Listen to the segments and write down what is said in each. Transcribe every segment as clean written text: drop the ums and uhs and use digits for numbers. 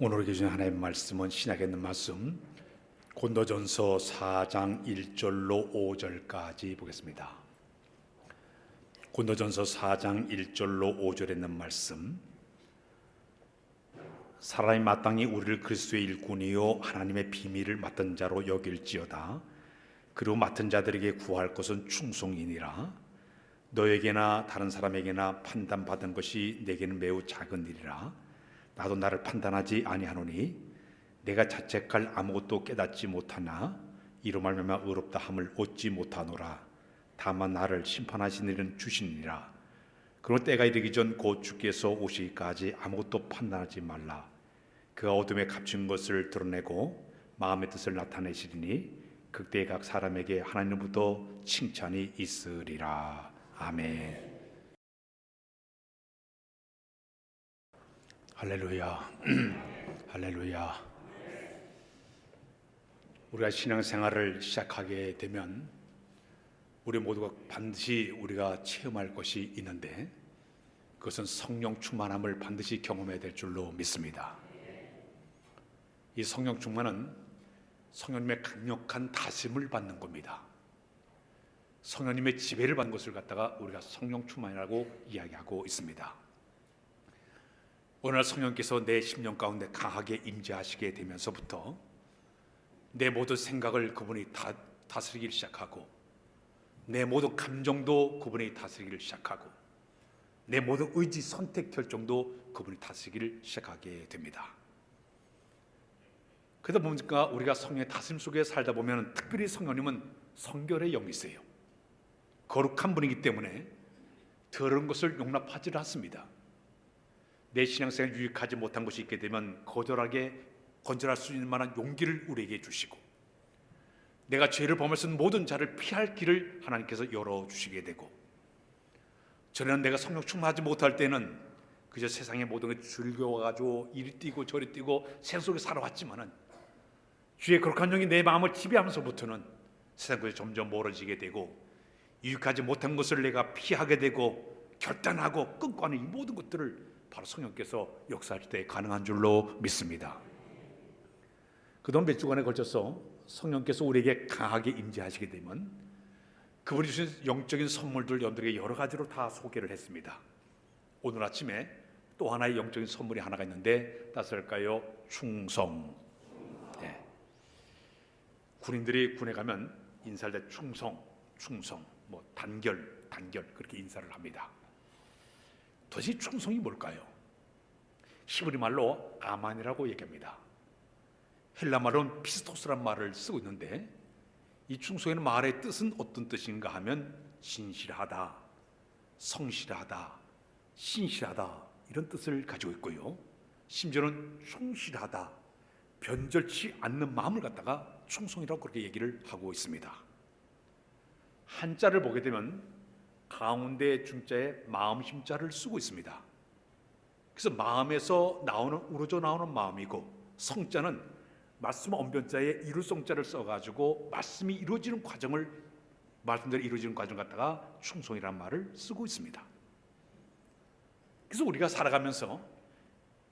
오늘 우리 주신 하나님의 말씀은 신약에 있는 말씀 고린도전서 4장 1절로 5절까지 보겠습니다. 고린도전서 4장 1절로 5절에 있는 말씀, 사람이 마땅히 우리를 그리스도의 일꾼이요 하나님의 비밀을 맡은 자로 여길지어다. 그리고 맡은 자들에게 구할 것은 충성이니라. 너에게나 다른 사람에게나 판단받은 것이 내게는 매우 작은 일이라. 나도 나를 판단하지 아니하노니 내가 자책할 아무것도 깨닫지 못하나 이로 말미암아 의롭다 함을 얻지 못하노라. 다만 나를 심판하신 일은 주시니라. 그러나 때가 이르기 전 곧 주께서 오시기까지 아무것도 판단하지 말라. 그가 어둠에 갇힌 것을 드러내고 마음의 뜻을 나타내시리니 그때에 각 사람에게 하나님으로부터 칭찬이 있으리라. 아멘. 할렐루야. 할렐루야. 우리가 신앙생활을 시작하게 되면 우리 모두가 반드시 우리가 체험할 것이 있는데 그것은 성령 충만함을 반드시 경험해야 될 줄로 믿습니다. 이 성령 충만은 성령님의 강력한 다짐을 받는 겁니다. 성령님의 지배를 받는 것을 갖다가 우리가 성령 충만이라고 이야기하고 있습니다. 오늘 성령께서 내 심령 가운데 강하게 임재하시게 되면서부터 내 모든 생각을 그분이 다스리기 시작하고 내 모든 감정도 그분이 다스리기를 시작하고 내 모든 의지, 선택, 결정도 그분이 다스리기를 시작하게 됩니다. 그러다 보니까 우리가 성령의 다스림 속에 살다 보면 특별히 성령님은 성결의 영이세요. 거룩한 분이기 때문에 더러운 것을 용납하지 않습니다. 내 신앙생활 유익하지 못한 것이 있게 되면 거절하게 건절할 수 있는 만한 용기를 우리에게 주시고 내가 죄를 범해서 모든 자를 피할 길을 하나님께서 열어주시게 되고, 전에는 내가 성령 충만하지 못할 때는 그저 세상의 모든 걸 즐겨가지고 이리 뛰고 저리 뛰고 세상 속에 살아왔지만은 주의 거룩한 영이 내 마음을 지배하면서부터는 세상에서 점점 멀어지게 되고 유익하지 못한 것을 내가 피하게 되고 결단하고 끊고 하는 이 모든 것들을 바로 성령께서 역사할 때 가능한 줄로 믿습니다. 그동안 몇 주간에 걸쳐서 성령께서 우리에게 강하게 임재하시게 되면 그분이 주신 영적인 선물들 여러분들에게 여러 가지로 다 소개를 했습니다. 오늘 아침에 또 하나의 영적인 선물이 하나가 있는데 따스할까요? 충성. 네. 군인들이 군에 가면 인사할 때 충성, 뭐 단결 그렇게 인사를 합니다. 도대체 충성이 뭘까요? 히브리 말로 아만이라고 얘기합니다. 헬라 말로는 피스토스란 말을 쓰고 있는데 이 충성에는 말의 뜻은 어떤 뜻인가 하면 진실하다, 성실하다, 신실하다 이런 뜻을 가지고 있고요. 심지어는 충실하다, 변절치 않는 마음을 갖다가 충성이라고 그렇게 얘기를 하고 있습니다. 한자를 보게 되면 가운데 중자에 마음 힘자를 쓰고 있습니다. 그래서 마음에서 우러져 나오는 마음이고, 성자는 말씀 언변자에 이룰성자를 써가지고 말씀이 이루어지는 과정을, 말씀대로 이루어지는 과정 갖다가 충성이라는 말을 쓰고 있습니다. 그래서 우리가 살아가면서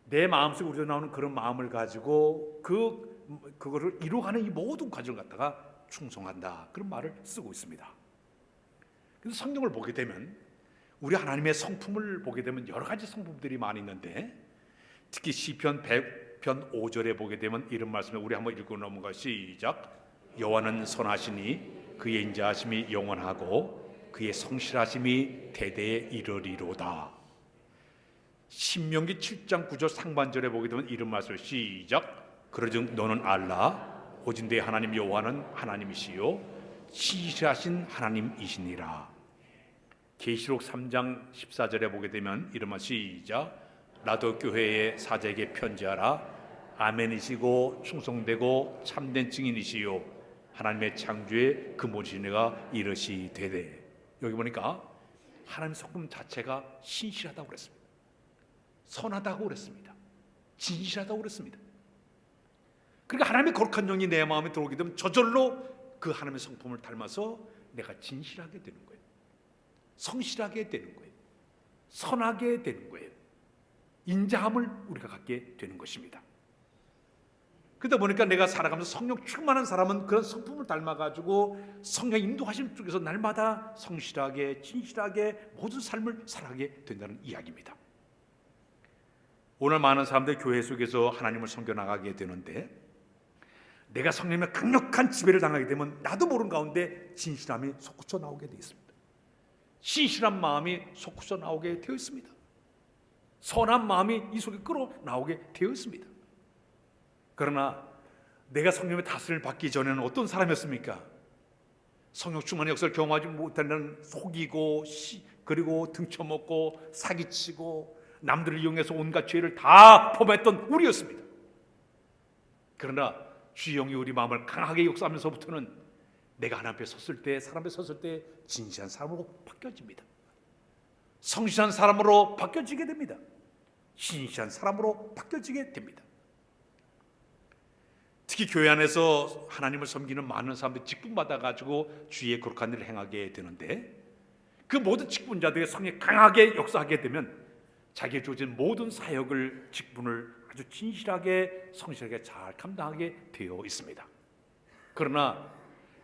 내 마음속에 우러져 나오는 그런 마음을 가지고 그거를 이루어가는 이 모든 과정을 갖다가 충성한다, 그런 말을 쓰고 있습니다. 그래서 성경을 보게 되면 우리 하나님의 성품을 보게 되면 여러 가지 성품들이 많이 있는데 특히 시편 100편 5절에 보게 되면 이런 말씀을 우리 한번 읽고 넘어가. 시작. 여호와는 선하시니 그의 인자하심이 영원하고 그의 성실하심이 대대에 이르리로다. 신명기 7장 9절 상반절에 보게 되면 이런 말씀을. 시작. 그러즉 너는 알라 오직 내 하나님 여호와는 하나님이시요 신실하신 하나님이시니라. 계시록 3장 14절에 보게 되면 이런 말. 시작. 나도 교회의 사제에게 편지하라. 아멘이시고 충성되고 참된 증인이시요 하나님의 창조의 근본이신 이가 이르시되되. 여기 보니까 하나님 성품 자체가 신실하다고 그랬습니다. 선하다고 그랬습니다. 진실하다고 그랬습니다. 그러니까 하나님의 거룩한 영이 내 마음에 들어오게 되면 저절로 그 하나님의 성품을 닮아서 내가 진실하게 되는 거예요. 성실하게 되는 거예요. 선하게 되는 거예요. 인자함을 우리가 갖게 되는 것입니다. 그러다 보니까 내가 살아가면서 성령 충만한 사람은 그런 성품을 닮아가지고 성령 인도하심 쪽에서 날마다 성실하게 진실하게 모든 삶을 살아가게 된다는 이야기입니다. 오늘 많은 사람들이 교회 속에서 하나님을 섬겨나가게 되는데, 내가 성령의 강력한 지배를 당하게 되면 나도 모르는 가운데 진실함이 솟구쳐 나오게 되어 있습니다. 신실한 마음이 솟구쳐 나오게 되어 있습니다. 선한 마음이 이 속에 끌어 나오게 되어 있습니다. 그러나 내가 성령의 다스림을 받기 전에는 어떤 사람이었습니까? 성령 충만의 역사를 경험하지 못하는 속이고 그리고 등쳐먹고 사기치고 남들을 이용해서 온갖 죄를 다 범했던 우리였습니다. 그러나 주의 영이 우리 마음을 강하게 역사하면서부터는 내가 하나님 앞에 섰을 때, 사람 앞에 섰을 때 진실한 사람으로 바뀌어집니다. 성실한 사람으로 바뀌어지게 됩니다. 신실한 사람으로 바뀌어지게 됩니다. 특히 교회 안에서 하나님을 섬기는 많은 사람들이 직분받아가지고 주의 거룩한 일을 행하게 되는데, 그 모든 직분자들의 성령이 강하게 역사하게 되면 자기의 주어진 모든 사역을, 직분을 아주 진실하게 성실하게 잘 감당하게 되어 있습니다. 그러나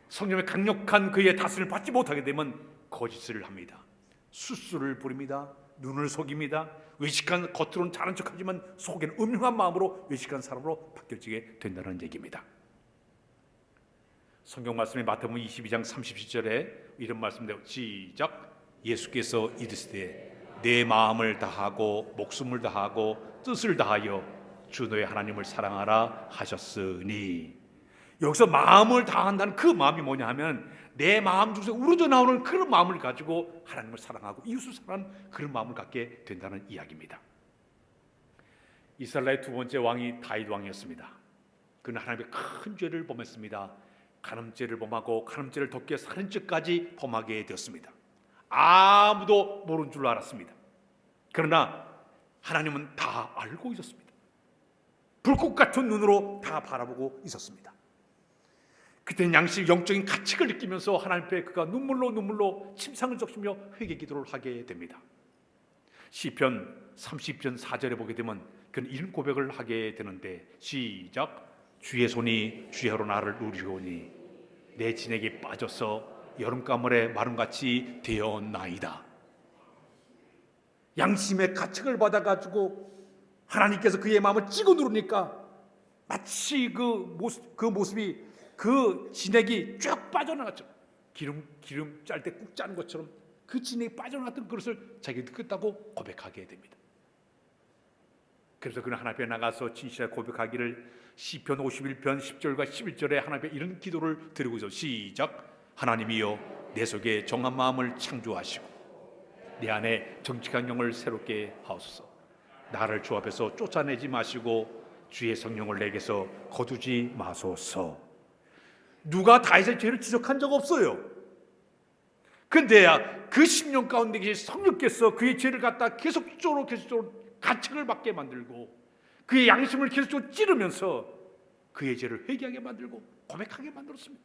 성령의 강력한 그의 다스림을 받지 못하게 되면 거짓을 합니다. 수수를 부립니다. 눈을 속입니다. 외식한, 겉으로는 잘한 척하지만 속에는 음흉한 마음으로 외식한 사람으로 바뀌어지게 된다는 얘기입니다. 성경 말씀이 마태복음 22장 30절에 이런 말씀대로 시작. 예수께서 이르시되 내 마음을 다하고 목숨을 다하고 뜻을 다하여 주 너의 하나님을 사랑하라 하셨으니, 여기서 마음을 다한다는 그 마음이 뭐냐 하면 내 마음 중에서 우러져 나오는 그런 마음을 가지고 하나님을 사랑하고 이웃을 사랑하는 그런 마음을 갖게 된다는 이야기입니다. 이스라엘의 두 번째 왕이 다윗 왕이었습니다. 그는 하나님의 큰 죄를 범했습니다. 간음죄를 범하고 간음죄를 덮기 위해 살인죄까지 범하게 되었습니다. 아무도 모르는 줄 알았습니다. 그러나 하나님은 다 알고 있었습니다. 불꽃 같은 눈으로 다 바라보고 있었습니다. 그때는 양식 영적인 가책을 느끼면서 하나님 앞에 그가 눈물로 침상을 적시며 회개 기도를 하게 됩니다. 시편 30편 4절에 보게 되면 그는 이런 고백을 하게 되는데 시작. 주의 손이 주야로 나를 누리오니 내 진액이 빠져서 여름가물에 마름같이 되었나이다. 양심의 가책을 받아가지고 하나님께서 그의 마음을 찍어 누르니까 마치 그 모습이 그 진액이 쭉 빠져나갔죠. 기름 짤 때 꾹 짜는 것처럼 그 진액이 빠져나갔던 그릇을 자기가 느꼈다고 고백하게 됩니다. 그래서 그는 하나님 앞에 나가서 진실하게 고백하기를 시편 51편 10절과 11절에 하나님 앞에 이런 기도를 드리고 있어. 시작. 하나님이여 내 속에 정한 마음을 창조하시고 내 안에 정직한 영을 새롭게 하옵소서. 나를 주 앞에서 쫓아내지 마시고 주의 성령을 내게서 거두지 마소서. 누가 다윗의 죄를 지적한 적 없어요. 근데 그 10년 가운데 계신 성령께서 그의 죄를 갖다 계속적으로 가책을 받게 만들고 그의 양심을 계속적으로 찌르면서 그의 죄를 회개하게 만들고 고백하게 만들었습니다.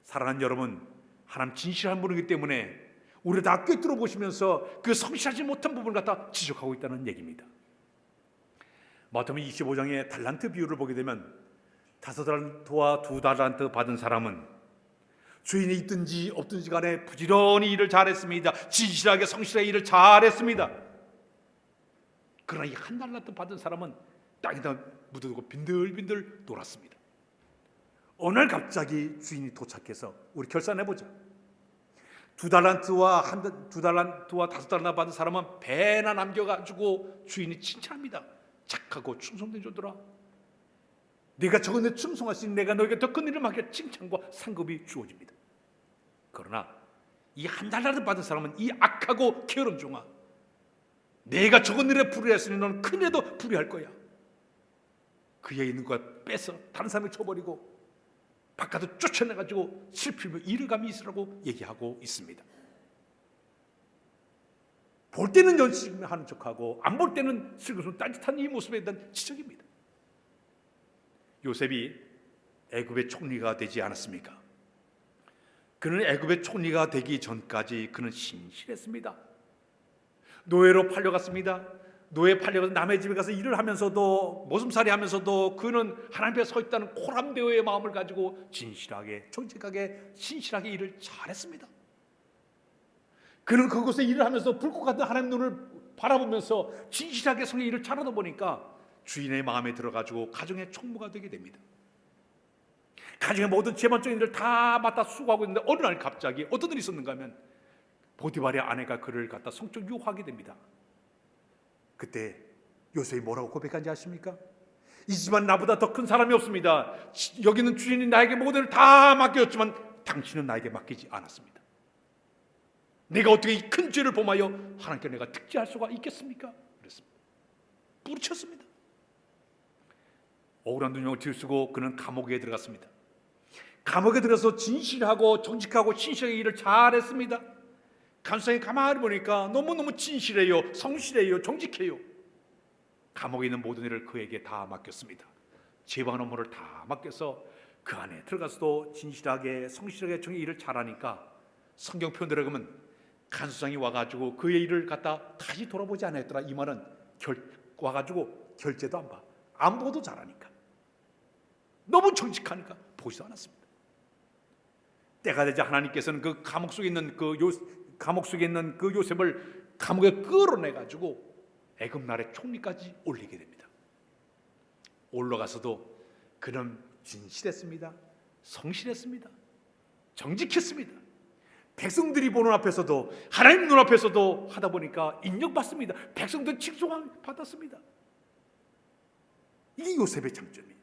사랑하는 여러분, 하나님 진실한 분이기 때문에 우리 다 꿰뚫어 보시면서 그 성실하지 못한 부분을 갖다 지적하고 있다는 얘기입니다. 마태복음 25장의 달란트 비유를 보게 되면 5달란트와 2달란트 받은 사람은 주인이 있든지 없든지 간에 부지런히 일을 잘했습니다. 진실하게 성실하게 일을 잘했습니다. 그러나 이 1달란트 받은 사람은 땅에다 묻어두고 빈들빈들 놀았습니다. 어느 날 갑자기 주인이 도착해서 우리 결산해보자. 2달란트와 5달란트 받은 사람은 배나 남겨가지고 주인이 칭찬합니다. 착하고 충성된 자들아, 네가 저건에 충성하신 내가 너에게 더 큰 일을 맡겨 칭찬과 상급이 주어집니다. 그러나 이 1달란트 받은 사람은 이 악하고 게으른 종아, 내가 적은 일에 불의했으니 너는 큰 일에도 불의할 거야. 그에 있는 것 뺏어 다른 사람이 쳐버리고 바깥으로 쫓아내가지고 슬피며 이를 감히 있으라고 얘기하고 있습니다. 볼 때는 열심히 하는 척하고 안 볼 때는 슬그서 딴짓한 이 모습에 대한 지적입니다. 요셉이 애굽의 총리가 되지 않았습니까? 그는 애굽의 총리가 되기 전까지 그는 신실했습니다. 노예로 팔려갔습니다. 노예 팔려서 남의 집에 가서 일을 하면서도 모슴살이 하면서도 그는 하나님 앞에 서 있다는 코람데오의 마음을 가지고 진실하게 정직하게 신실하게 일을 잘했습니다. 그는 그곳에 일을 하면서 불꽃 같은 하나님 눈을 바라보면서 진실하게 성의 일을 잘하다 보니까 주인의 마음에 들어가지고 가정의 총무가 되게 됩니다. 가정의 모든 재반적인 일을 다 맡아 수고하고 있는데 어느 날 갑자기 어떤 일이 있었는가 하면 보디발의 아내가 그를 갖다 성적 유혹하게 됩니다. 그때 요셉이 뭐라고 고백한지 아십니까? 이 집안 나보다 더 큰 사람이 없습니다. 여기는 주인이 나에게 모든 일을 다 맡겼지만 당신은 나에게 맡기지 않았습니다. 내가 어떻게 이 큰 죄를 범하여 하나님께 내가 특지할 수가 있겠습니까? 그랬습니다. 뿌리쳤습니다. 억울한 누명을 뒤쓰고 그는 감옥에 들어갔습니다. 감옥에 들어서 진실하고 정직하고 신실하게 일을 잘했습니다. 간수장이 가만히 보니까 너무너무 진실해요, 성실해요, 정직해요. 감옥에 있는 모든 일을 그에게 다 맡겼습니다. 재반 업무를 다 맡겨서 그 안에 들어가서도 진실하게 성실하게 정의 일을 잘하니까 성경 표현대로 보면 간수장이 와가지고 그의 일을 갖다 다시 돌아보지 않았더라. 이 말은 와가지고 결제도 안 봐. 안보도 잘하니까, 너무 정직하니까 보지도 않았습니다. 때가 되자 하나님께서는 그 감옥 속에 있는 그 요셉을 감옥에 끌어내가지고 애굽 나라의 총리까지 올리게 됩니다. 올라가서도 그는 진실했습니다. 성실했습니다. 정직했습니다. 백성들이 보는 앞에서도 하나님 눈앞에서도 하다 보니까 인정받습니다. 백성들 칭송을 받았습니다. 이게 요셉의 장점이에요.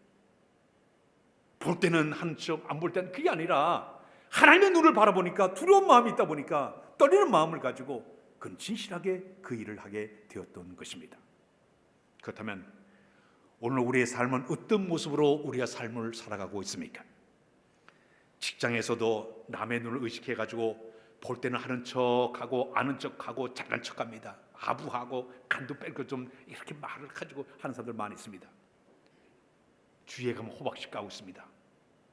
볼 때는 한쪽, 안 볼 때는 그게 아니라 하나님의 눈을 바라보니까 두려운 마음이 있다 보니까 떨리는 마음을 가지고 그는 진실하게 그 일을 하게 되었던 것입니다. 그렇다면 오늘 우리의 삶은 어떤 모습으로 우리가 삶을 살아가고 있습니까? 직장에서도 남의 눈을 의식해가지고 볼 때는 하는 척하고 아는 척하고 잘난 척합니다. 아부하고 간도 빼고 좀 이렇게 말을 가지고 하는 사람들 많이 있습니다. 주위에 가면 호박씨 까고 있습니다.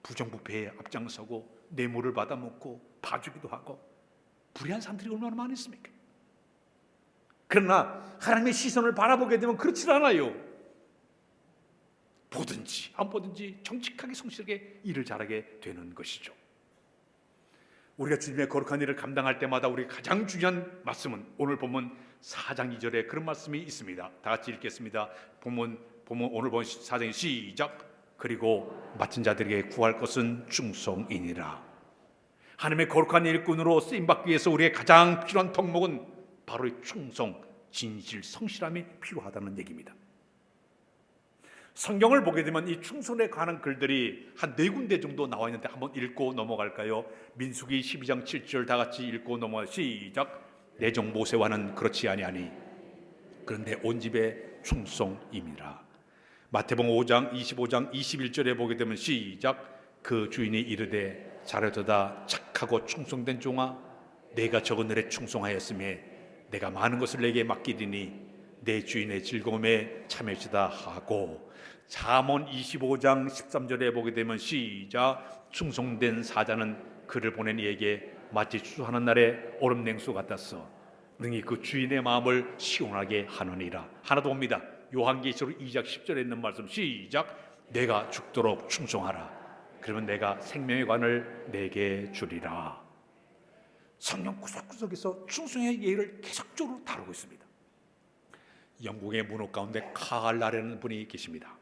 부정부패에 앞장서고 뇌물을 받아먹고 봐주기도 하고 불의한 사람들이 얼마나 많이 있습니까? 그러나 하나님의 시선을 바라보게 되면 그렇지 않아요. 보든지 안 보든지 정직하게 성실하게 일을 잘하게 되는 것이죠. 우리가 주님의 거룩한 일을 감당할 때마다 우리 가장 중요한 말씀은 오늘 본문 4장 2절에 그런 말씀이 있습니다. 다 같이 읽겠습니다. 본문 오늘 본 4장 시작. 그리고 맡은 자들에게 구할 것은 충성이니라. 하나님의 거룩한 일꾼으로 쓰임받기 위해서 우리의 가장 필요한 덕목은 바로 이 충성, 진실, 성실함이 필요하다는 얘기입니다. 성경을 보게 되면 이 충성에 관한 글들이 한 4군데 정도 나와 있는데 한번 읽고 넘어갈까요? 민수기 12장 7절 다 같이 읽고 넘어가 시작. 내 종 모세와는 그렇지 아니하니 그런데 온 집에 충성임이라. 마태복음 5장 25장 21절에 보게 되면 시작. 그 주인이 이르되 잘하도다 착하고 충성된 종아, 내가 적은 일에 충성하였음에 내가 많은 것을 내게 맡기리니 내 주인의 즐거움에 참여시다 하고, 잠언 25장 13절에 보게 되면 시작. 충성된 사자는 그를 보낸 이에게 마치 추수하는 날에 얼음 냉수 같았어. 능히 그 주인의 마음을 시원하게 하느니라. 하나 더 봅니다. 요한계시록 2장 10절에 있는 말씀 시작. 내가 죽도록 충성하라. 그러면 내가 생명의 관을 내게 주리라. 성경 구석구석에서 충성의 예를 계속적으로 다루고 있습니다. 영국의 문호 가운데 카알라라는 분이 계십니다.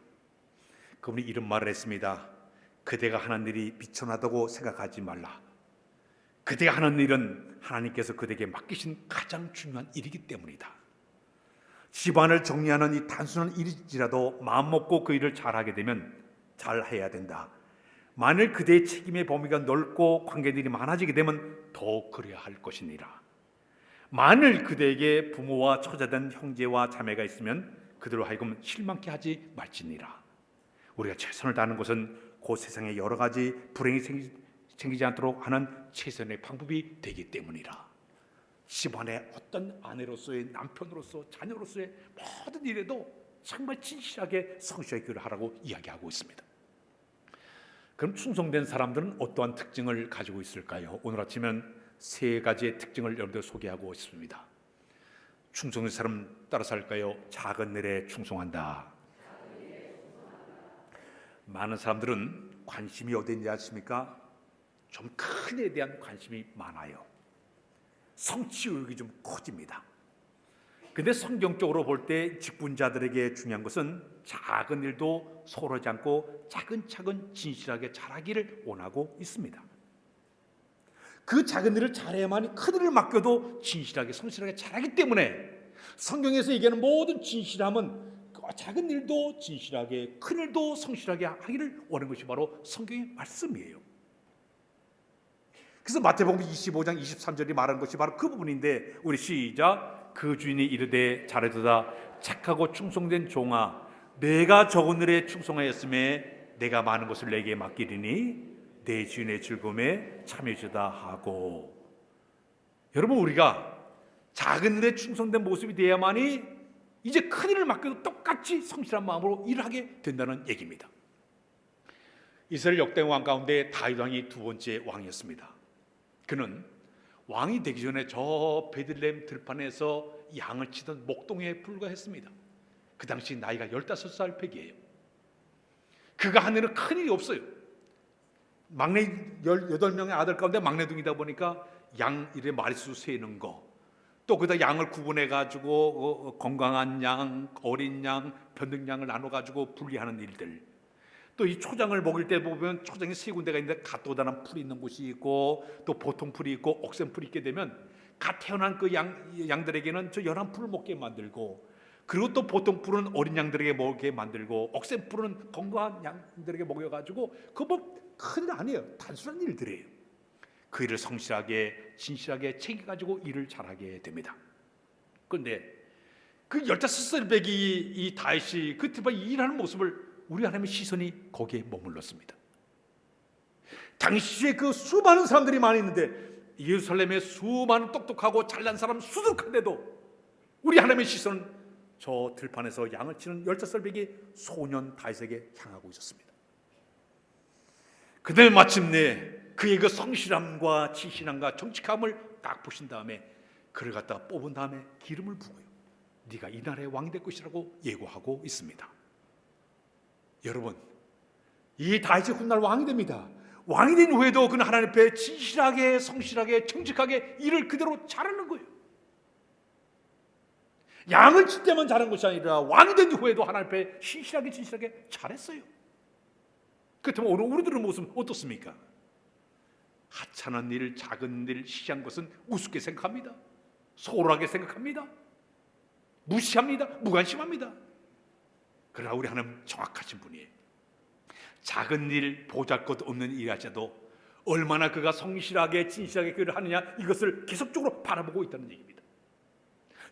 그분이 이런 말을 했습니다. 그대가 하는 일이 미천하다고 생각하지 말라. 그대가 하는 일은 하나님께서 그대에게 맡기신 가장 중요한 일이기 때문이다. 집안을 정리하는 이 단순한 일일지라도 마음먹고 그 일을 잘하게 되면 잘해야 된다. 만일 그대의 책임의 범위가 넓고 관계들이 많아지게 되면 더 그래야 할 것이니라. 만일 그대에게 부모와 처자된 형제와 자매가 있으면 그들로 하여금 실망케 하지 말지니라. 우리가 최선을 다하는 것은 그 세상에 여러 가지 불행이 생기지 않도록 하는 최선의 방법이 되기 때문이라. 집안의 어떤 아내로서의 남편으로서 자녀로서의 모든 일에도 정말 진실하게 성실하게 그를 하라고 이야기하고 있습니다. 그럼 충성된 사람들은 어떠한 특징을 가지고 있을까요? 오늘 아침은 3가지의 특징을 여러분들 소개하고 있습니다. 충성된 사람 따라서 할까요? 작은 일에 충성한다. 많은 사람들은 관심이 어디 있는지 아십니까? 좀 큰 일에 대한 관심이 많아요. 성취 의욕이 좀 커집니다. 근데 성경적으로 볼 때 직분자들에게 중요한 것은 작은 일도 소홀하지 않고 차근차근 진실하게 잘하기를 원하고 있습니다. 그 작은 일을 잘해야만 큰 일을 맡겨도 진실하게 성실하게 잘하기 때문에 성경에서 얘기하는 모든 진실함은 작은 일도 진실하게 큰 일도 성실하게 하기를 원하는 것이 바로 성경의 말씀이에요. 그래서 마태복음 25장 23절이 말하는 것이 바로 그 부분인데, 우리 시작. 그 주인이 이르되 잘하도다 착하고 충성된 종아, 내가 적은 일에 충성하였음에 내가 많은 것을 내게 맡기리니 내 주인의 즐거움에 참여주다 하고. 여러분, 우리가 작은 일에 충성된 모습이 되어야만이 이제 큰 일을 맡겨도 똑같이 성실한 마음으로 일하게 된다는 얘기입니다. 이스라엘 역대 왕 가운데 다윗 왕이 두 번째 왕이었습니다. 그는 왕이 되기 전에 저 베들레헴 들판에서 양을 치던 목동에 불과했습니다. 그 당시 나이가 15살 패기예요. 그가 한 일은 큰 일이 없어요. 막내 18명의 아들 가운데 막내둥이다 보니까 양 일에 마리수 세는 거, 또 그다 양을 구분해 가지고 건강한 양, 어린 양, 변등 양을 나눠 가지고 분리하는 일들, 또 이 초장을 먹일 때 보면 초장이 세 군데가 있는데 갓도다란 풀이 있는 곳이 있고 또 보통 풀이 있고 옥센 풀이 있게 되면 갓 태어난 그 양들에게는 저 연한 풀을 먹게 만들고, 그리고 또 보통 풀은 어린 양들에게 먹게 만들고, 옥센 풀은 건강한 양들에게 먹여가지고, 그거 뭐 큰일 아니에요. 단순한 일들이에요. 그 일을 성실하게 진실하게 챙겨가지고 일을 잘하게 됩니다. 그런데 그 15살 배기 이 다윗이 그 일하는 모습을 우리 하나님의 시선이 거기에 머물렀습니다. 당시에 그 수많은 사람들이 많이 있는데 예루살렘에 수많은 똑똑하고 잘난 사람 수두룩한데도 우리 하나님의 시선은 저 들판에서 양을 치는 15살 배기 소년 다윗에게 향하고 있었습니다. 그다음에 마침내 그의 그 성실함과 지신함과 정직함을 딱 보신 다음에 그를 갖다가 뽑은 다음에 기름을 부어요. 네가 이 나라의 왕이 될 것이라고 예고하고 있습니다. 여러분, 이 다윗이 훗날 왕이 됩니다. 왕이 된 후에도 그는 하나님 앞에 진실하게 성실하게 정직하게 일을 그대로 잘하는 거예요. 양을 칠 때만 잘한 것이 아니라 왕이 된 후에도 하나님 앞에 신실하게 진실하게 잘했어요. 그렇다면 오늘 우리들의 모습은 어떻습니까? 하찮은 일, 작은 일, 시시한 것은 우습게 생각합니다. 소홀하게 생각합니다. 무시합니다. 무관심합니다. 그러나 우리 하나님 정확하신 분이에요. 작은 일, 보잘것없는 일 하셔도 얼마나 그가 성실하게 진실하게 그를 하느냐, 이것을 계속적으로 바라보고 있다는 얘기입니다.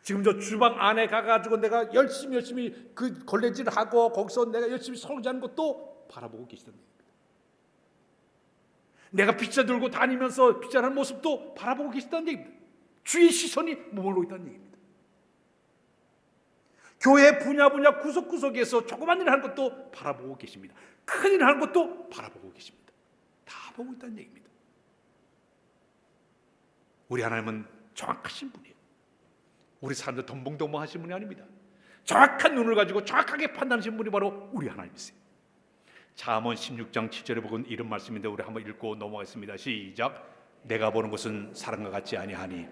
지금 저 주방 안에 가가지고 내가 열심히 그 걸레질을 하고 거기서 내가 열심히 설거지하는 것도 바라보고 계시다는 얘기입니다. 내가 빗자 들고 다니면서 빗자하는 모습도 바라보고 계시다는 얘기입니다. 주의 시선이 머물러 있다는 얘기입니다. 교회 분야 구석구석에서 조그만 일을 하는 것도 바라보고 계십니다. 큰 일을 하는 것도 바라보고 계십니다. 다 보고 있다는 얘기입니다. 우리 하나님은 정확하신 분이에요. 우리 사람들 덤벙덤벙 하신 분이 아닙니다. 정확한 눈을 가지고 정확하게 판단하신 분이 바로 우리 하나님이세요. 잠언 16장 7절에 보면 이런 말씀인데 우리 한번 읽고 넘어가겠습니다. 시작. 내가 보는 것은 사람과 같지 아니하니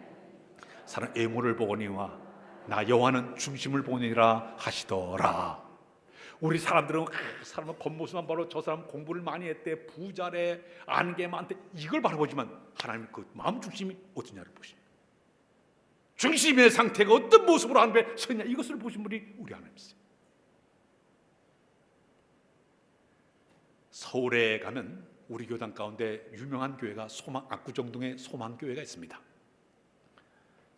사람 애모를 보거니와 나 여호와는 중심을 보니라 하시더라. 우리 사람들은 사람은 겉모습만 바로 저 사람 공부를 많이 했대, 부자래, 아는 게 많대, 이걸 바라보지만 하나님은 그 마음 중심이 어떠냐를 보십니다. 중심의 상태가 어떤 모습으로 하나님에 서있냐, 이것을 보신 분이 우리 하나님이세요. 서울에 가면 우리 교단 가운데 유명한 교회가 압구정동에 소망교회가 있습니다.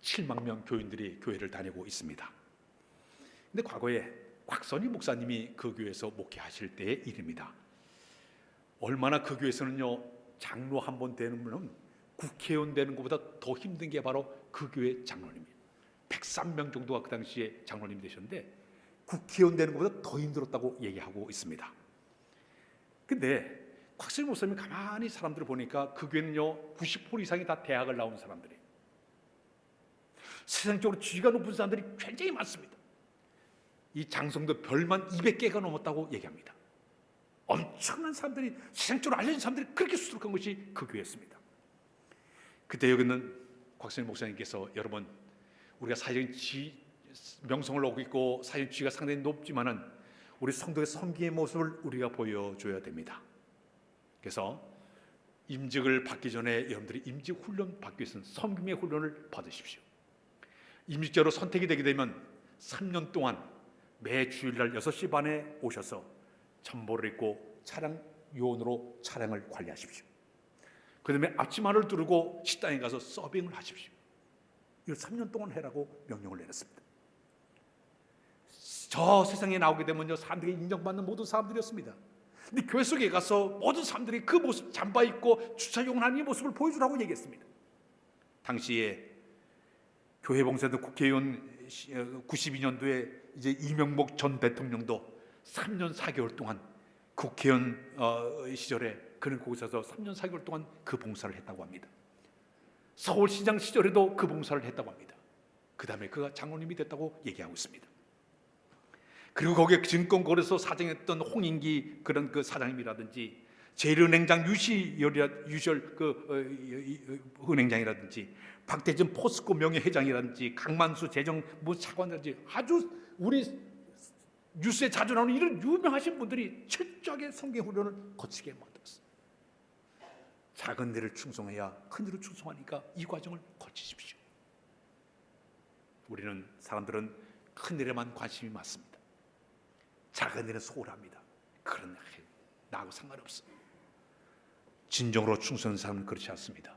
7만 명 교인들이 교회를 다니고 있습니다. 근데 과거에 곽선희 목사님이 그 교회에서 목회하실 때의 일입니다. 얼마나 그 교회에서는요, 장로 한 번 되는 분은 국회의원 되는 것보다 더 힘든 게 바로 그 교회 장로님이에요. 103명 정도가 그 당시에 장로님이 되셨는데 국회의원 되는 것보다 더 힘들었다고 얘기하고 있습니다. 근데 곽선희 목사님이 가만히 사람들을 보니까 그 교회는요 90% 이상이 다 대학을 나온 사람들이에요. 세상적으로 지위가 높은 사람들이 굉장히 많습니다. 이 장성도 별만 200개가 넘었다고 얘기합니다. 엄청난 사람들이, 세상적으로 알려진 사람들이 그렇게 수두룩한 것이 그 교회였습니다. 그때 여기 있는 곽선희 목사님께서, 여러분, 우리가 사회적인 명성을 얻고 있고 사회적 지위가 상당히 높지만은 우리 성도의 섬김의 모습을 우리가 보여줘야 됩니다. 그래서 임직을 받기 전에 여러분들이 임직 훈련 받기 위해서는 섬김의 훈련을 받으십시오. 임직자로 선택이 되게 되면 3년 동안 매 주일날 6시 반에 오셔서 천보를 입고 차량 요원으로 차량을 관리하십시오. 그 다음에 앞치마를 두르고 식당에 가서 서빙을 하십시오. 이걸 3년 동안 해라고 명령을 내렸습니다. 저 세상에 나오게 되면요, 사람들이 인정받는 모든 사람들이었습니다. 근데 교회 속에 가서 모든 사람들이 그 모습, 잠바 입고 주차용을 하는 이 모습을 보여주라고 얘기했습니다. 당시에 교회 봉사도 국회의원 92년도에 이제 이명복 전 대통령도 3년 4개월 동안 국회의원 시절에 그는 거기서 3년 4개월 동안 그 봉사를 했다고 합니다. 서울시장 시절에도 그 봉사를 했다고 합니다. 그 다음에 그가 장로님이 됐다고 얘기하고 있습니다. 그리고 거기에 증권거래소 사장했던 홍인기 그런 그 사장님이라든지 제일은행장 유시열 은행장이라든지 박대준 포스코 명예회장이라든지 강만수 재정부 차관이라든지 아주 우리 뉴스에 자주 나오는 이런 유명하신 분들이 철저하게 성경훈련을 거치게 만들었어요. 작은 일을 충성해야 큰 일을 충성하니까 이 과정을 거치십시오. 우리는 사람들은 큰 일에만 관심이 많습니다. 작은 일은 소홀합니다. 그런 나하고 상관없어. 진정으로 충성하는 사람은 그렇지 않습니다.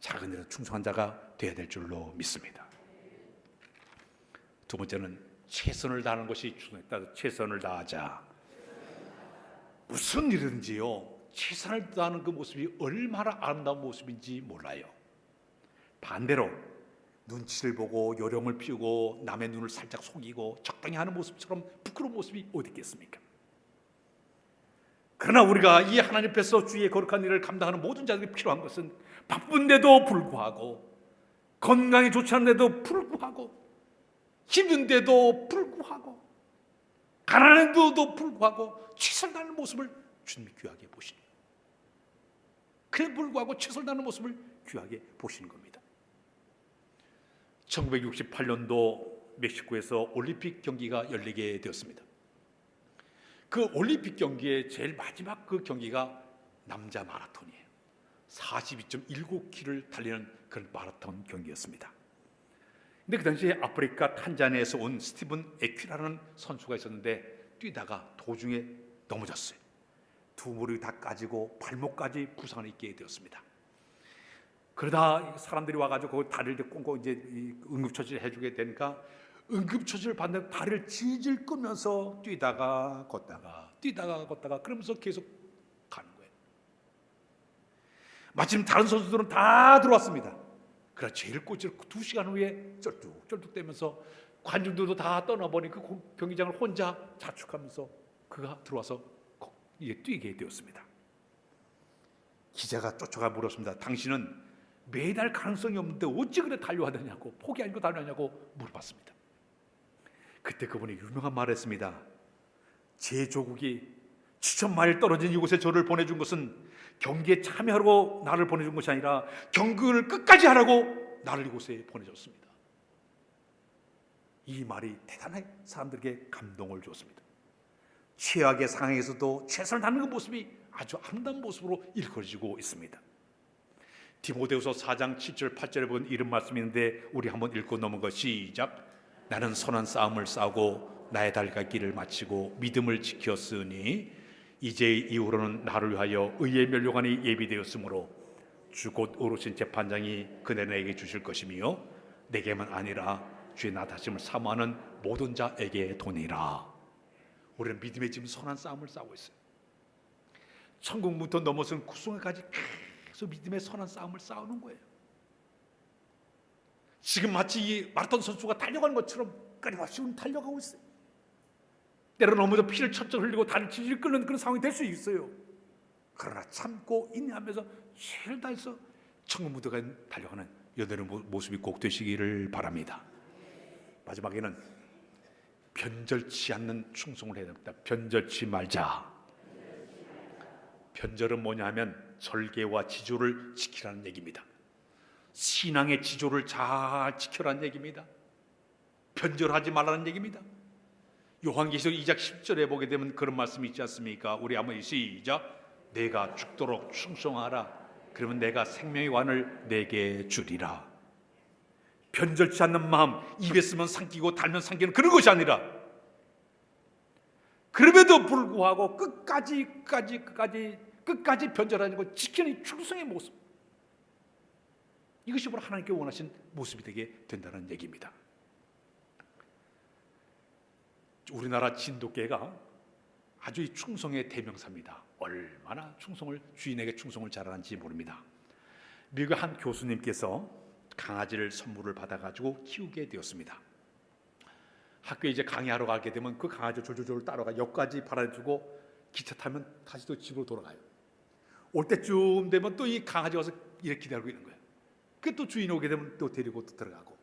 작은 일은 충성한 자가 되어야 될 줄로 믿습니다. 두 번째는 최선을 다하는 것이 충성했다. 최선을 다하자. 무슨 일이든지요, 최선을 다하는 그 모습이 얼마나 아름다운 모습인지 몰라요. 반대로 눈치를 보고 요령을 피우고 남의 눈을 살짝 속이고 적당히 하는 모습처럼 부끄러운 모습이 어디 있겠습니까? 그러나 우리가 이 하나님 앞에서 주의 거룩한 일을 감당하는 모든 자들이 필요한 것은 바쁜데도 불구하고, 건강이 좋지 않은데도 불구하고, 힘든데도 불구하고, 가난한데도 불구하고 최선을 다하는 모습을 주님이 귀하게 보시는 거예요. 그에 불구하고 최선을 다하는 모습을 귀하게 보시는 겁니다. 1968년도 멕시코에서 올림픽 경기가 열리게 되었습니다. 그 올림픽 경기의 제일 마지막 그 경기가 남자 마라톤이에요. 42.19km를 달리는 그런 마라톤 경기였습니다. 근데 그 당시에 아프리카 탄자니아에서 온 스티븐 에퀴라는 선수가 있었는데 뛰다가 도중에 넘어졌어요. 두 무릎이 다 까지고 발목까지 부상을 입게 되었습니다. 그러다 사람들이 와가지고 그 다리를 꽁꽁 이제 응급처치를 해주게 되니까 응급처치를 받는 다리를 질질 끄면서 뛰다가 걷다가 그러면서 계속 가는 거예요. 마침 다른 선수들은 다 들어왔습니다. 그러나 제일 꼴찌로 2시간 후에 쩔뚝쩔뚝대면서 관중들도 다 떠나버린 그 경기장을 혼자 자축하면서 그가 들어와서 이게 뛰게 되었습니다. 기자가 쫓아가 물었습니다. 당신은 매달 가능성이 없는데 어찌 그래 달려하느냐고, 포기 아니고 달려하냐고 물어봤습니다. 그때 그분이 유명한 말을 했습니다. 제 조국이 7,000마일 떨어진 이곳에 저를 보내준 것은 경기에 참여하라고 나를 보내준 것이 아니라 경기를 끝까지 하라고 나를 이곳에 보내줬습니다. 이 말이 대단히 사람들에게 감동을 줬습니다. 최악의 상황에서도 최선을 다하는 그 모습이 아주 아름다운 모습으로 일컬어지고 있습니다. 디모데후서 4장 7절 8절에 보면 이런 말씀이 있는데 우리 한번 읽고 넘어가 시작. 나는 선한 싸움을 싸우고 나의 달갈 길을 마치고 믿음을 지켰으니 이제 이후로는 나를 위하여 의의 면류관이 예비되었으므로 주 곧 어루신 재판장이 그대 내게 주실 것이며 내게만 아니라 주의 나타심을 사모하는 모든 자에게 도니라. 우리는 믿음의 지금 선한 싸움을 싸우고 있어요. 천국부터 넘어선 구속까지 계속 믿음의 선한 싸움을 싸우는 거예요. 지금 마치 이 마라톤 선수가 달려가는 것처럼 끊임없이 달려가고 있어요. 때로 넘어져 피를 철철 흘리고 다리를 질질 끓는 그런 상황이 될 수 있어요. 그러나 참고 인내하면서 최선을 다해서 천국무대가 달려가는 여러분의 모습이 꼭 되시기를 바랍니다. 마지막에는 변절치 않는 충성을 해야 됩니다. 변절치 말자. 변절은 뭐냐 하면 절개와 지조를 지키라는 얘기입니다. 신앙의 지조를 잘 지켜라는 얘기입니다. 변절하지 말라는 얘기입니다. 요한계시록 2장 10절에 보게 되면 그런 말씀이 있지 않습니까? 우리 한번 시작. 내가 죽도록 충성하라. 그러면 내가 생명의 관을 내게 주리라. 변절치 않는 마음, 입에 쓰면 삼키고 달면 삼키는 그런 것이 아니라, 그럼에도 불구하고 끝까지 변절하고 지키는 충성의 모습, 이것이 바로 하나님께 원하신 모습이 되게 된다는 얘기입니다. 우리나라 진돗개가 아주 이 충성의 대명사입니다. 얼마나 주인에게 충성을 잘하는지 모릅니다. 미국의 한 교수님께서 강아지를 선물을 받아가지고 키우게 되었습니다. 학교에 이제 강의하러 가게 되면 그 강아지 졸졸졸 따라가 역까지 바라주고 기차 타면 다시 또 집으로 돌아가요. 올 때쯤 되면 또 이 강아지 와서 이렇게 기다리고 있는 거예요. 그 또 주인 오게 되면 또 데리고 또 들어가고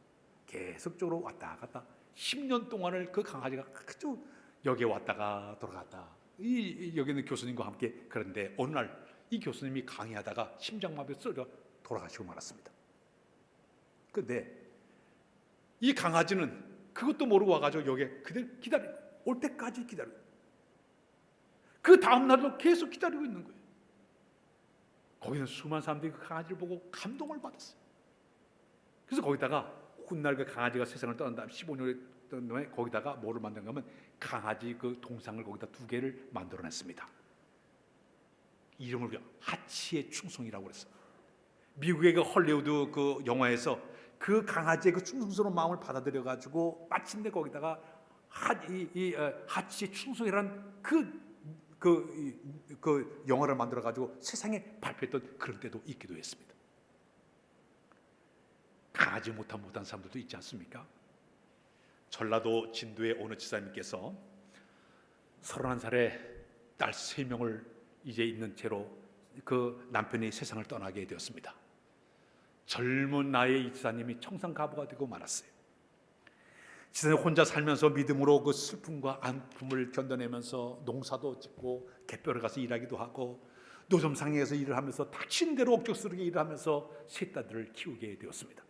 계속적으로 왔다 갔다 10년 동안을 그 강아지가 그쪽 여기에 왔다가 돌아갔다. 여기 있는 교수님과 함께. 그런데 어느 날 이 교수님이 강의하다가 심장마비에 쓰러져 돌아가시고 말았습니다. 그런데 이 강아지는 그것도 모르고 와가지고 여기에 그대로 기다리고 올 때까지 기다리고 그 다음 날도 계속 기다리고 있는 거예요. 거기는 수많은 사람들이 그 강아지를 보고 감동을 받았어요. 그래서 거기다가 훗날 그 강아지가 세상을 떠난 다음 15년을 떠난 다음에 거기다가 뭐를 만든가 하면 강아지 그 동상을 거기다 2개를 만들어냈습니다. 이름을 하치의 충성이라고 그랬어요. 미국의 그 헐리우드 그 영화에서 그 강아지의 그 충성스러운 마음을 받아들여 가지고 마침내 거기다가 하치의 충성이라는 그 영화를 만들어 가지고 세상에 발표했던 그런 때도 있기도 했습니다. 강아지 못한 사람들도 있지 않습니까? 전라도 진도의 어느 지사님께서 31살에 딸 3명을 이제 있는 채로 그 남편이 세상을 떠나게 되었습니다. 젊은 나이에 이 지사님이 청산가부가 되고 말았어요. 지사님 혼자 살면서 믿음으로 그 슬픔과 아픔을 견뎌내면서 농사도 짓고 갯벌에 가서 일하기도 하고 노점상에서 일을 하면서 닥친 대로 억척스럽게 일을 하면서 3딸들을 키우게 되었습니다.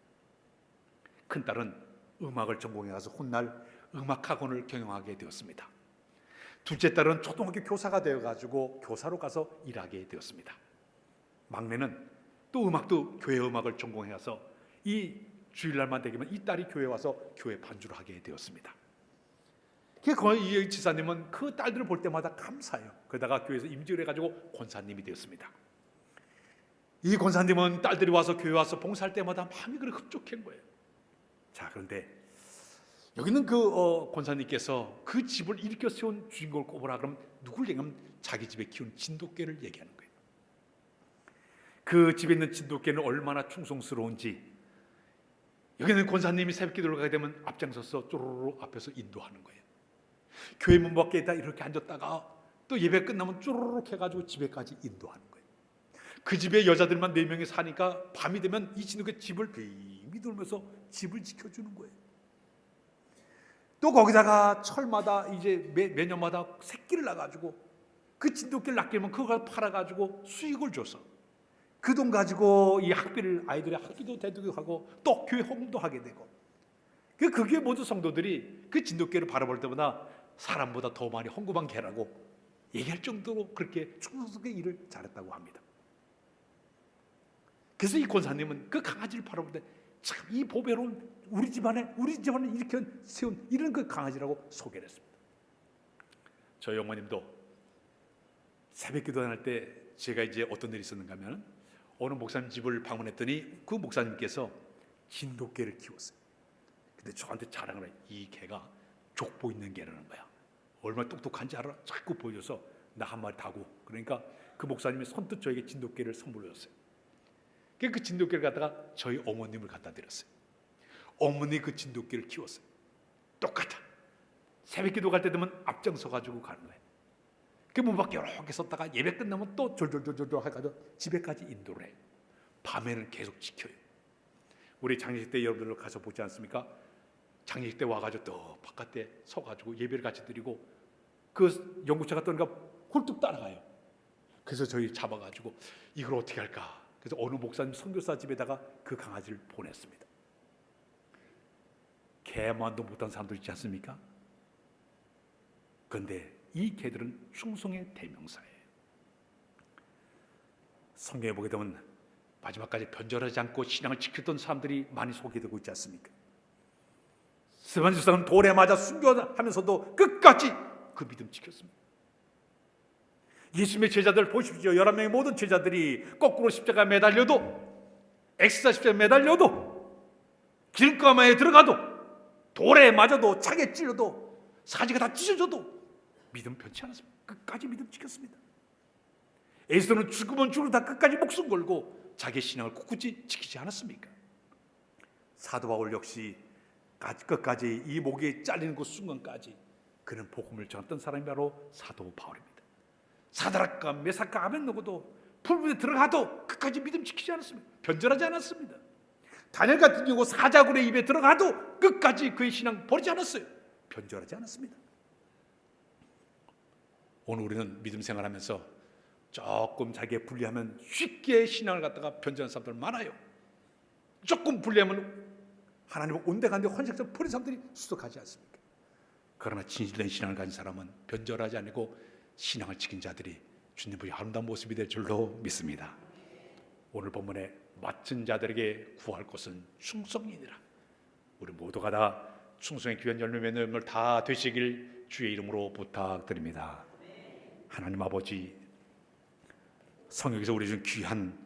큰딸은 음악을 전공해 가서 훗날 음악학원을 경영하게 되었습니다. 둘째 딸은 초등학교 교사가 되어가지고 교사로 가서 일하게 되었습니다. 막내는 또 교회 음악을 전공해서 이 주일날만 되면 이 딸이 교회 와서 교회 반주를 하게 되었습니다. 이 지사님은 그 딸들을 볼 때마다 감사해요. 그러다가 교회에서 임직을 해가지고 권사님이 되었습니다. 이 권사님은 딸들이 와서 교회 와서 봉사할 때마다 마음이 그렇게 흡족한 거예요. 자, 그런데 여기는 그 권사님께서 그 집을 일으켜 세운 주인공을 꼽으라 그러면 누굴 얘기하면 자기 집에 키운 진돗개를 얘기하는 거예요. 그 집에 있는 진돗개는 얼마나 충성스러운지 여기는 권사님이 새벽 기도를 가게 되면 앞장서서 쪼르르 앞에서 인도하는 거예요. 교회 문 밖에다 이렇게 앉았다가 또 예배 끝나면 쪼르르 해가지고 집에까지 인도하는 거예요. 그 집에 여자들만 4명이 사니까 밤이 되면 이 진돗개 집을 빙빙 돌면서 집을 지켜주는 거예요. 또 거기다가 철마다 이제 매년마다 새끼를 낳아가지고 그 진돗개를 낳게 되면 그걸 팔아가지고 수익을 줘서 그 돈 가지고 이 아이들의 학비도 대두고 하고 또 교회 헌금도 하게 되고 그게 모두 성도들이 그 진돗개를 바라볼 때마다 사람보다 더 많이 헌금한 개라고 얘기할 정도로 그렇게 충성스럽게 일을 잘했다고 합니다. 그래서 이 권사님은 그 강아지를 바라볼 때 참 이 보배로운 우리 집안을 이렇게 세운 이런 그 강아지라고 소개를 했습니다. 저희 어머님도 새벽 기도할 때 제가 이제 어떤 일이 있었는가 하면 어느 목사님 집을 방문했더니 그 목사님께서 진돗개를 키웠어요. 근데 저한테 자랑을 해요. 이 개가 족보 있는 개라는 거야. 얼마나 똑똑한지 알아? 자꾸 보여줘서 나 한 마리 타고. 그러니까 그 목사님이 선뜻 저에게 진돗개를 선물로 줬어요. 그 진돗개를 갖다가 저희 어머님을 갖다 드렸어요. 어머니 그 진돗개를 키웠어요. 똑같아. 새벽 기도 갈 때 되면 앞장서 가지고 가는 거예요. 그 문 밖에 이렇게 섰다가 예배 끝나면 또 졸졸졸졸 해가지고 집에까지 인도를 해요. 밤에는 계속 지켜요. 우리 장례식 때 여러분들 가서 보지 않습니까? 장례식 때 와가지고 또 바깥에 서가지고 예배를 같이 드리고 그 연구차가 떠니까 훌뚝 따라가요. 그래서 저희 잡아가지고 이걸 어떻게 할까? 그래서 어느 목사님 선교사 집에다가 그 강아지를 보냈습니다. 개만도 못한 사람들 있지 않습니까? 그런데 이 개들은 충성의 대명사예요. 성경에 보게 되면 마지막까지 변절하지 않고 신앙을 지켰던 사람들이 많이 소개되고 있지 않습니까? 스데반 집사는 돌에 맞아 순교하면서도 끝까지 그 믿음 지켰습니다. 예수님의 제자들 보십시오. 11명의 모든 제자들이 거꾸로 십자가에 매달려도, 엑스자 십자가에 매달려도, 길가마에 들어가도, 돌에 맞아도, 창에 찔려도, 사지가 다 찢어져도 믿음 변치 않았습니다. 끝까지 믿음 지켰습니다. 에스더는 죽으면 죽을 다 끝까지 목숨 걸고 자기의 신앙을 꿋꿋이 지키지 않았습니까? 사도 바울 역시 끝까지 이 목이 잘리는 그 순간까지 그는 복음을 전했던 사람이 바로 사도 바울입니다. 사드락과 메삭과 아벳노고도 풀무에 들어가도 끝까지 믿음 지키지 않았습니다. 변절하지 않았습니다. 다니엘 같은 경우 사자굴의 입에 들어가도 끝까지 그의 신앙 버리지 않았어요. 변절하지 않았습니다. 오늘 우리는 믿음 생활하면서 조금 자기가 불리하면 쉽게 신앙을 갖다가 변절하는 사람들 많아요. 조금 불리하면 하나님을 온데간데 헌신처럼 버린 사람들이 수석하지 않습니까? 그러나 진실된 신앙을 가진 사람은 변절하지 않고 신앙을 지킨 자들이 주님의 아름다운 모습이 될 줄로 믿습니다. 오늘 본문에 맡은 자들에게 구할 것은 충성이니라. 우리 모두가 다 충성의 귀한 열매 맺는 걸 다 되시길 주의 이름으로 부탁드립니다. 하나님 아버지, 성경에서 우리 중 귀한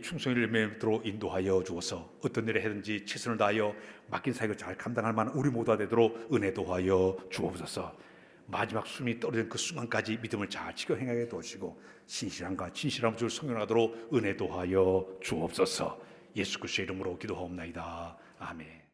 충성의 열매로 인도하여 주어서 어떤 일을 하든지 최선을 다하여 맡긴 사역을 잘 감당할 만한 우리 모두가 되도록 은혜 도하여 주옵소서. 마지막 숨이 떨어진 그 순간까지 믿음을 잘 지켜 행하게 도우시고 신실함과 진실함을 줄 성령하도록 은혜 도하여 주옵소서. 예수 그리스도의 이름으로 기도하옵나이다. 아멘.